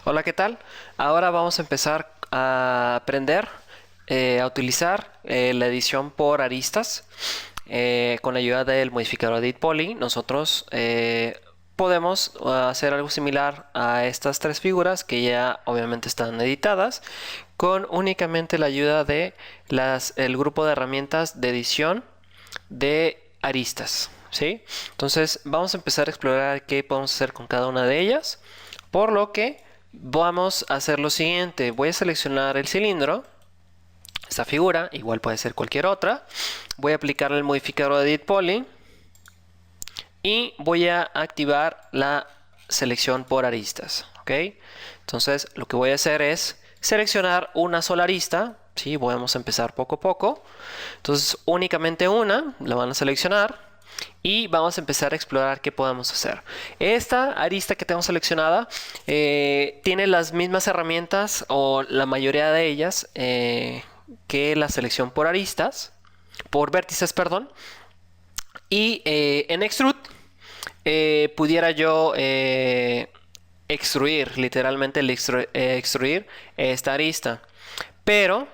Hola, ¿qué tal? Ahora vamos a empezar a aprender a utilizar la edición por aristas. Con la ayuda del modificador Edit Poly, nosotros podemos hacer algo similar a estas tres figuras que ya obviamente están editadas con únicamente la ayuda de el grupo de herramientas de edición de aristas. ¿Sí? Entonces vamos a empezar a explorar qué podemos hacer con cada una de ellas, por lo que vamos a hacer lo siguiente. Voy a seleccionar el cilindro, esta figura, igual puede ser cualquier otra. Voy a aplicar el modificador de Edit Poly y voy a activar la selección por aristas. ¿Ok? Entonces lo que voy a hacer es seleccionar una sola arista. ¿Sí? Vamos a empezar poco a poco. Entonces únicamente una la van a seleccionar y vamos a empezar a explorar qué podemos hacer. Esta arista que tengo seleccionada tiene las mismas herramientas, o la mayoría de ellas, que la selección por aristas, por vértices, perdón. Y en Extrude pudiera yo extruir, literalmente extruir esta arista, pero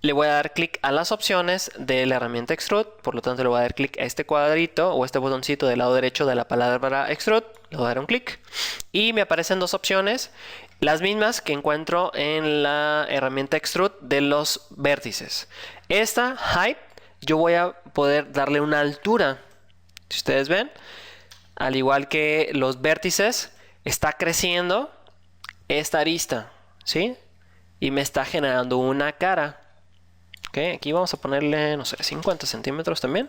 le voy a dar clic a las opciones de la herramienta Extrude. Por lo tanto le voy a dar clic a este cuadrito o este botoncito del lado derecho de la palabra Extrude. Le voy a dar un clic y me aparecen dos opciones, las mismas que encuentro en la herramienta Extrude de los vértices. Esta Height, yo voy a poder darle una altura. Si ustedes ven, al igual que los vértices, está creciendo esta arista, ¿sí? Y me está generando una cara. Okay, aquí vamos a ponerle, no sé, 50 centímetros también.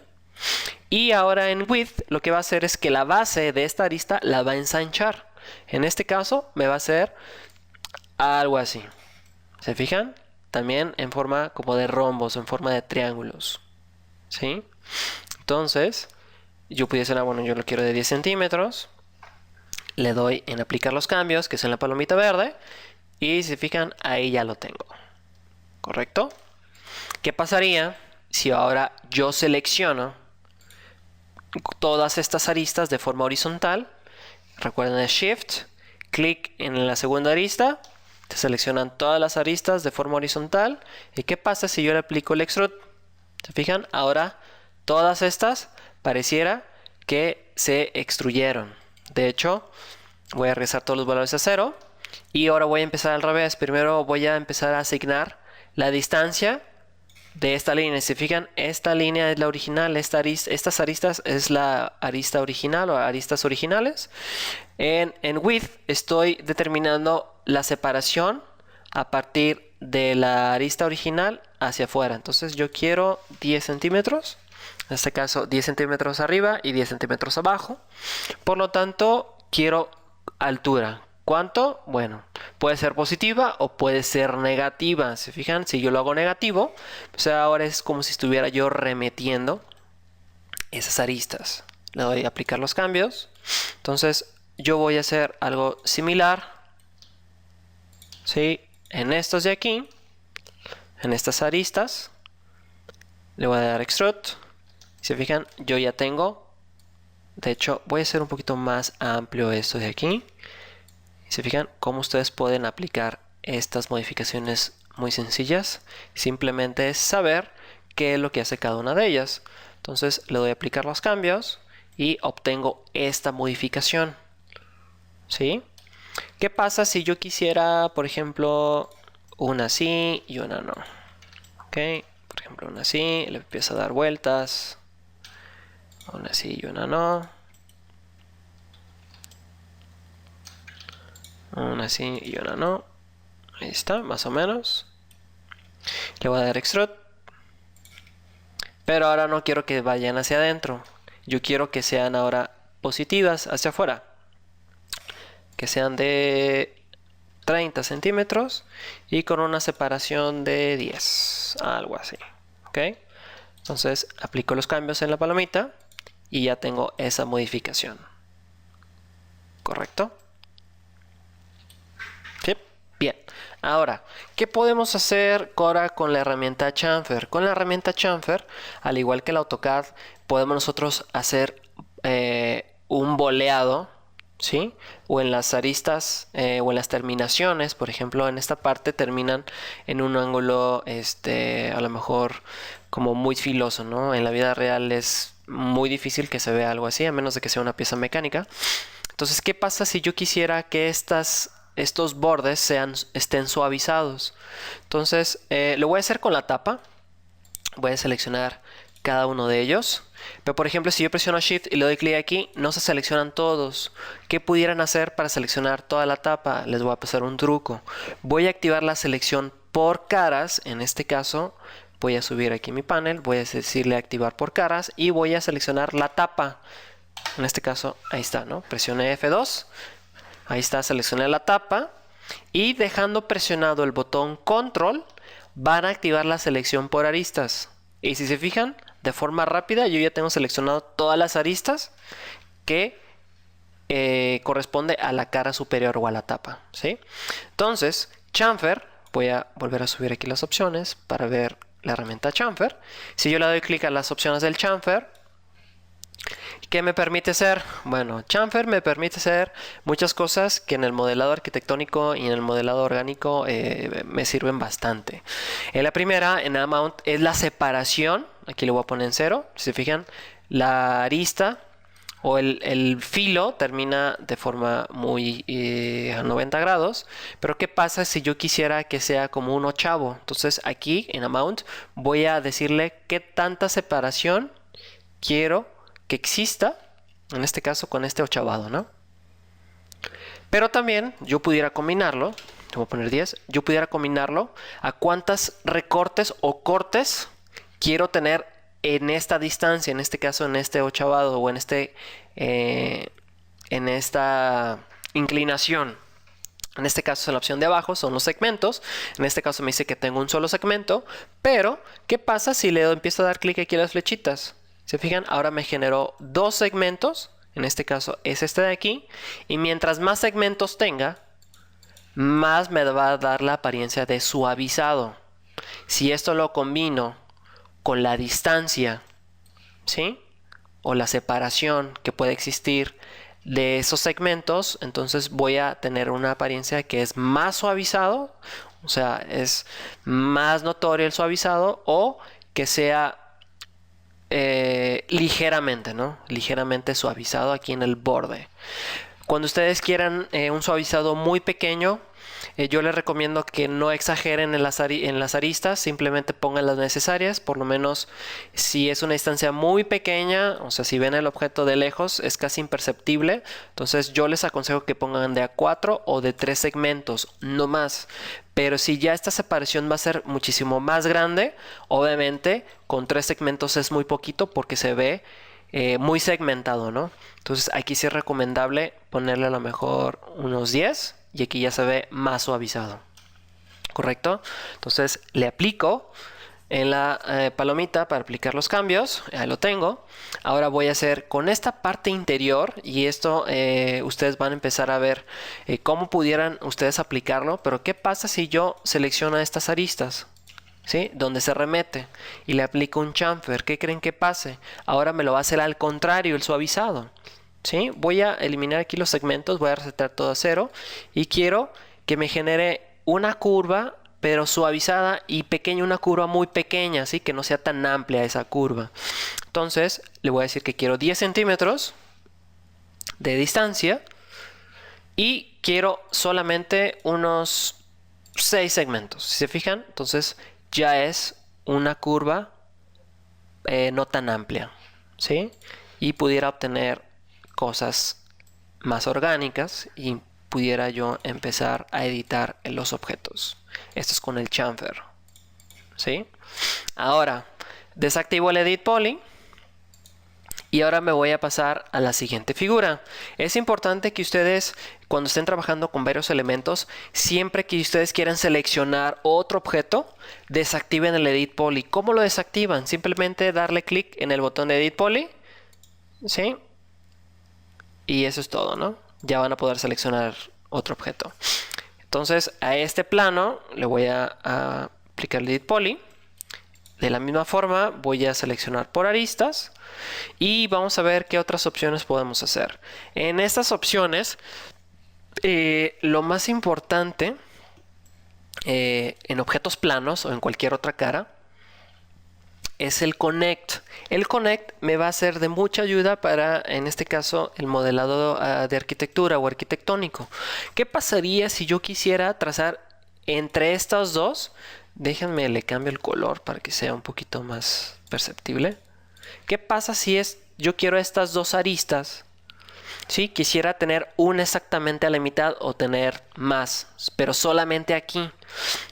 Y ahora en Width lo que va a hacer es que la base de esta arista la va a ensanchar. En este caso me va a hacer algo así. ¿Se fijan? También en forma como de rombos, en forma de triángulos. ¿Sí? Entonces, yo pudiese, bueno, yo lo quiero de 10 centímetros. Le doy en aplicar los cambios, que es en la palomita verde. Y si se fijan, ahí ya lo tengo. ¿Correcto? ¿Qué pasaría si ahora yo selecciono todas estas aristas de forma horizontal? Recuerden el Shift, clic en la segunda arista, se seleccionan todas las aristas de forma horizontal. ¿Y qué pasa si yo le aplico el Extrude? ¿Se fijan? Ahora todas estas pareciera que se extruyeron. De hecho, voy a regresar todos los valores a 0 y ahora voy a empezar al revés. Primero voy a empezar a asignar la distancia de esta línea. Si se fijan, esta línea es la original, estas aristas es la arista original o aristas originales. En Width estoy determinando la separación a partir de la arista original hacia afuera. Entonces yo quiero 10 centímetros, en este caso 10 centímetros arriba y 10 centímetros abajo. Por lo tanto, quiero altura. ¿Cuánto? Bueno, puede ser positiva o puede ser negativa. ¿Se fijan? Si yo lo hago negativo, pues ahora es como si estuviera yo remetiendo esas aristas. Le doy a aplicar los cambios. Entonces yo voy a hacer algo similar, ¿sí? En estos de aquí, en estas aristas, le voy a dar Extrude. Si se fijan, yo ya tengo. De hecho, voy a hacer un poquito más amplio esto de aquí. Se fijan cómo ustedes pueden aplicar estas modificaciones muy sencillas. Simplemente es saber qué es lo que hace cada una de ellas. Entonces le doy a aplicar los cambios y obtengo esta modificación. ¿Sí? ¿Qué pasa si yo quisiera, por ejemplo, una así y una no? ¿Ok? Por ejemplo, una así, le empiezo a dar vueltas. Una así y una no. Una sí y una no. Ahí está, más o menos. Le voy a dar Extrude. Pero ahora no quiero que vayan hacia adentro. Yo quiero que sean ahora positivas hacia afuera. Que sean de 30 centímetros y con una separación de 10. Algo así. ¿Ok? Entonces aplico los cambios en la palomita y ya tengo esa modificación. ¿Correcto? Bien, ahora, ¿qué podemos hacer ahora con la herramienta Chamfer? Con la herramienta Chamfer, al igual que el AutoCAD, podemos nosotros hacer un boleado ¿sí? O en las aristas o en las terminaciones, por ejemplo, en esta parte terminan en un ángulo, a lo mejor como muy filoso, ¿no? En la vida real es muy difícil que se vea algo así, a menos de que sea una pieza mecánica. Entonces, ¿qué pasa si yo quisiera que estos bordes estén suavizados? Entonces, lo voy a hacer con la tapa. Voy a seleccionar cada uno de ellos. Pero por ejemplo, si yo presiono Shift y le doy clic aquí, no se seleccionan todos. ¿Qué pudieran hacer para seleccionar toda la tapa? Les voy a pasar un truco. Voy a activar la selección por caras. En este caso, voy a subir aquí mi panel. Voy a decirle activar por caras y voy a seleccionar la tapa. En este caso, ahí está, ¿no? Presione F2. Ahí está, seleccioné la tapa. Y dejando presionado el botón Control, van a activar la selección por aristas. Y si se fijan, de forma rápida yo ya tengo seleccionado todas las aristas que corresponde a la cara superior o a la tapa, ¿sí? Entonces, chamfer, voy a volver a subir aquí las opciones para ver la herramienta chamfer. Si yo le doy clic a las opciones del chamfer, ¿qué me permite hacer? Bueno, chamfer me permite hacer muchas cosas que en el modelado arquitectónico y en el modelado orgánico me sirven bastante. La primera, en Amount, es la separación. Aquí lo voy a poner en 0. Si se fijan, la arista o el filo termina de forma muy a 90 grados. Pero ¿qué pasa si yo quisiera que sea como un ochavo? Entonces aquí en Amount voy a decirle qué tanta separación quiero que exista, en este caso con este ochavado, ¿no? Pero también yo pudiera combinarlo, voy a poner 10, yo pudiera combinarlo a cuántas recortes o cortes quiero tener en esta distancia, en este caso en este ochavado o en esta inclinación. En este caso, en la opción de abajo son los segmentos. En este caso me dice que tengo un solo segmento. Pero, ¿qué pasa si le empiezo a dar clic aquí a las flechitas? ¿Se fijan? Ahora me generó dos segmentos. En este caso es este de aquí. Y mientras más segmentos tenga, más me va a dar la apariencia de suavizado. Si esto lo combino con la distancia, ¿sí? O la separación que puede existir de esos segmentos, entonces voy a tener una apariencia que es más suavizado, o sea, es más notorio el suavizado, o que sea ligeramente, ¿no? Ligeramente suavizado aquí en el borde. Cuando ustedes quieran un suavizado muy pequeño, yo les recomiendo que no exageren en las aristas, simplemente pongan las necesarias. Por lo menos si es una distancia muy pequeña, o sea, si ven el objeto de lejos, es casi imperceptible. Entonces yo les aconsejo que pongan de a 4 o de 3 segmentos, no más. Pero si ya esta separación va a ser muchísimo más grande, obviamente con 3 segmentos es muy poquito porque se ve muy segmentado, ¿no? Entonces aquí sí es recomendable ponerle a lo mejor unos 10 y aquí ya se ve más suavizado, ¿correcto? Entonces le aplico en la palomita para aplicar los cambios. Ahí lo tengo. Ahora voy a hacer con esta parte interior, y esto ustedes van a empezar a ver cómo pudieran ustedes aplicarlo. Pero ¿qué pasa si yo selecciono estas aristas? ¿Sí? Donde se remete y le aplico un chamfer, ¿qué creen que pase? Ahora me lo va a hacer al contrario, el suavizado, ¿sí? Voy a eliminar aquí los segmentos, voy a resetar todo a 0 y quiero que me genere una curva pero suavizada y pequeña, una curva muy pequeña, ¿sí? Que no sea tan amplia esa curva. Entonces le voy a decir que quiero 10 centímetros de distancia y quiero solamente unos 6 segmentos. Si se fijan, entonces ya es una curva no tan amplia, ¿sí? Y pudiera obtener cosas más orgánicas y pudiera yo empezar a editar en los objetos. Esto es con el chamfer, ¿sí? Ahora desactivo el Edit Poly. Y ahora me voy a pasar a la siguiente figura. Es importante que ustedes, cuando estén trabajando con varios elementos, siempre que ustedes quieran seleccionar otro objeto, desactiven el Edit Poly. ¿Cómo lo desactivan? Simplemente darle clic en el botón de Edit Poly, ¿sí? Y eso es todo, ¿no? Ya van a poder seleccionar otro objeto. Entonces, a este plano le voy a aplicar el Edit Poly. De la misma forma voy a seleccionar por aristas y vamos a ver qué otras opciones podemos hacer. En estas opciones, lo más importante en objetos planos o en cualquier otra cara es el Connect. El Connect me va a ser de mucha ayuda para, en este caso, el modelado de arquitectura o arquitectónico. ¿Qué pasaría si yo quisiera trazar entre estas dos? Déjenme, le cambio el color para que sea un poquito más perceptible. ¿Qué pasa si yo quiero estas dos aristas? ¿Sí? Quisiera tener una exactamente a la mitad o tener más, pero solamente aquí.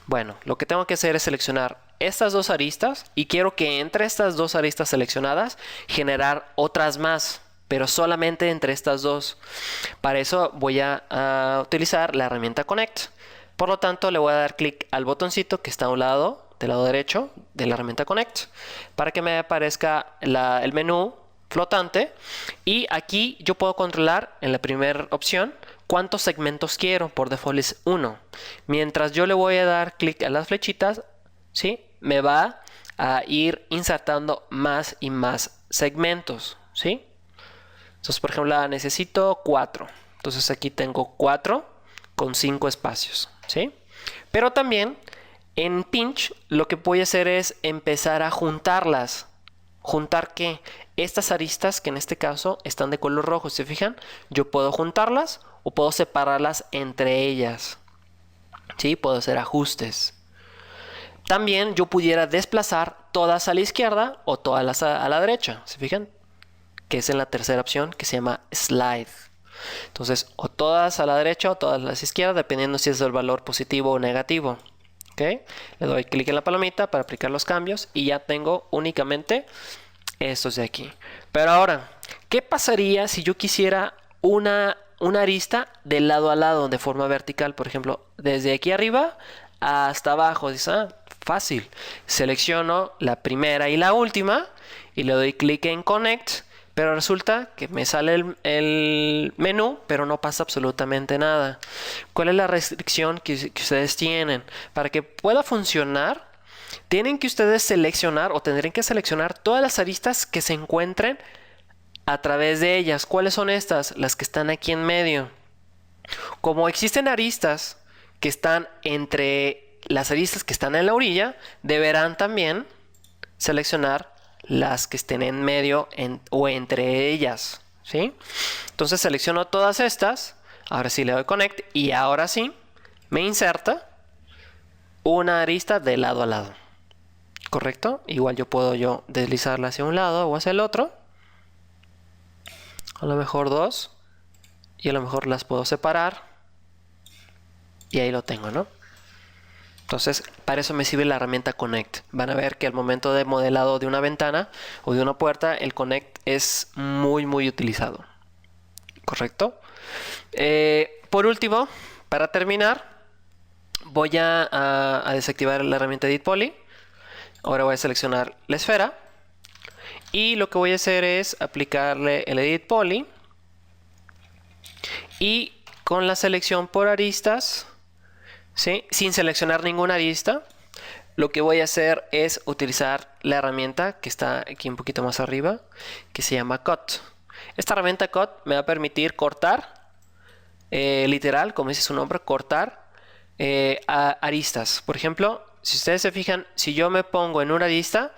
Bueno, lo que tengo que hacer es seleccionar estas dos aristas y quiero que entre estas dos aristas seleccionadas generar otras más, pero solamente entre estas dos. Para eso voy a utilizar la herramienta Connect. Por lo tanto, le voy a dar clic al botoncito que está a un lado, del lado derecho de la herramienta Connect, para que me aparezca el menú flotante. Y aquí yo puedo controlar en la primera opción cuántos segmentos quiero. Por default es 1. Mientras yo le voy a dar clic a las flechitas, ¿sí? Me va a ir insertando más y más segmentos, ¿sí? Entonces, por ejemplo, necesito 4. Entonces aquí tengo 4 con 5 espacios, ¿sí? Pero también en Pinch lo que voy a hacer es empezar a juntarlas. ¿Juntar qué? Estas aristas que en este caso están de color rojo, ¿se fijan? Yo puedo juntarlas o puedo separarlas entre ellas, ¿sí? Puedo hacer ajustes. También yo pudiera desplazar todas a la izquierda o todas a la derecha, ¿se fijan? Que es en la tercera opción que se llama Slide. Entonces, o todas a la derecha o todas a la izquierda, dependiendo si es el valor positivo o negativo. ¿Okay? Le doy clic en la palomita para aplicar los cambios y ya tengo únicamente estos de aquí. Pero ahora, ¿qué pasaría si yo quisiera una arista de lado a lado de forma vertical? Por ejemplo, desde aquí arriba hasta abajo. Dice, fácil. Selecciono la primera y la última y le doy clic en Connect. Pero resulta que me sale el menú, pero no pasa absolutamente nada. ¿Cuál es la restricción que ustedes tienen? Para que pueda funcionar, tienen que ustedes seleccionar o tendrían que seleccionar todas las aristas que se encuentren a través de ellas. ¿Cuáles son estas? Las que están aquí en medio. Como existen aristas que están entre las aristas que están en la orilla, deberán también seleccionar las que estén en medio o entre ellas, ¿sí? Entonces selecciono todas estas, ahora sí le doy Connect y ahora sí me inserta una arista de lado a lado, ¿correcto? Igual yo puedo deslizarla hacia un lado o hacia el otro, a lo mejor dos, y a lo mejor las puedo separar y ahí lo tengo, ¿no? Entonces, para eso me sirve la herramienta Connect. Van a ver que al momento de modelado de una ventana o de una puerta, el Connect es muy utilizado. ¿Correcto? Por último, para terminar, voy a desactivar la herramienta Edit Poly. Ahora voy a seleccionar la esfera. Y lo que voy a hacer es aplicarle el Edit Poly. Y con la selección por aristas, ¿sí? Sin seleccionar ninguna arista, lo que voy a hacer es utilizar la herramienta que está aquí un poquito más arriba, que se llama Cut. Esta herramienta Cut me va a permitir cortar, literal, como dice su nombre, cortar aristas. Por ejemplo, si ustedes se fijan, si yo me pongo en una arista,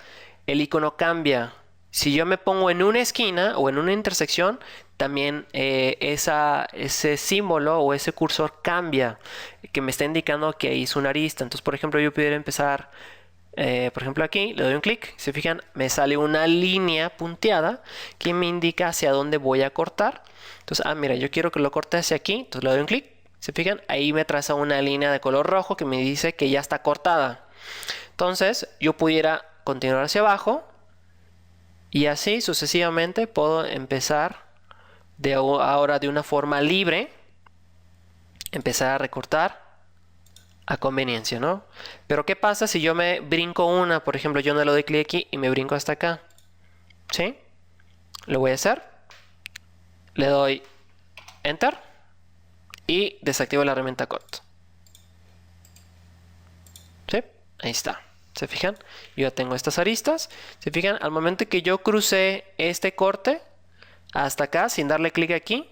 el icono cambia. Si yo me pongo en una esquina o en una intersección, también ese símbolo o ese cursor cambia, que me está indicando que ahí es una arista. Entonces, por ejemplo, yo pudiera empezar, por ejemplo, aquí, le doy un clic, se fijan, me sale una línea punteada que me indica hacia dónde voy a cortar. Entonces, mira, yo quiero que lo corte hacia aquí, entonces le doy un clic, se fijan, ahí me traza una línea de color rojo que me dice que ya está cortada. Entonces, yo pudiera continuar hacia abajo y así sucesivamente puedo empezar ahora de una forma libre, empezar a recortar a conveniencia, ¿no? Pero ¿qué pasa si yo me brinco una? Por ejemplo, yo no le doy clic aquí y me brinco hasta acá, ¿sí? Lo voy a hacer, le doy Enter y desactivo la herramienta Cut, ¿sí? Ahí está. ¿Se fijan? Yo ya tengo estas aristas. ¿Se fijan? Al momento que yo crucé este corte hasta acá sin darle clic aquí,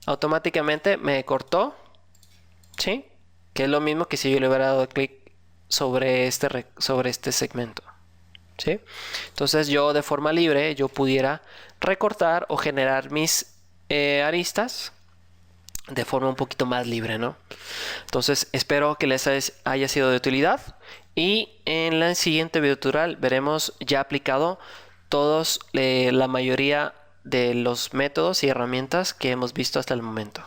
automáticamente me cortó, ¿sí? Que es lo mismo que si yo le hubiera dado clic sobre este segmento, ¿sí? Entonces yo de forma libre yo pudiera recortar o generar mis aristas de forma un poquito más libre, ¿no? Entonces espero que les haya sido de utilidad y en la siguiente video tutorial veremos ya aplicado la mayoría de los métodos y herramientas que hemos visto hasta el momento.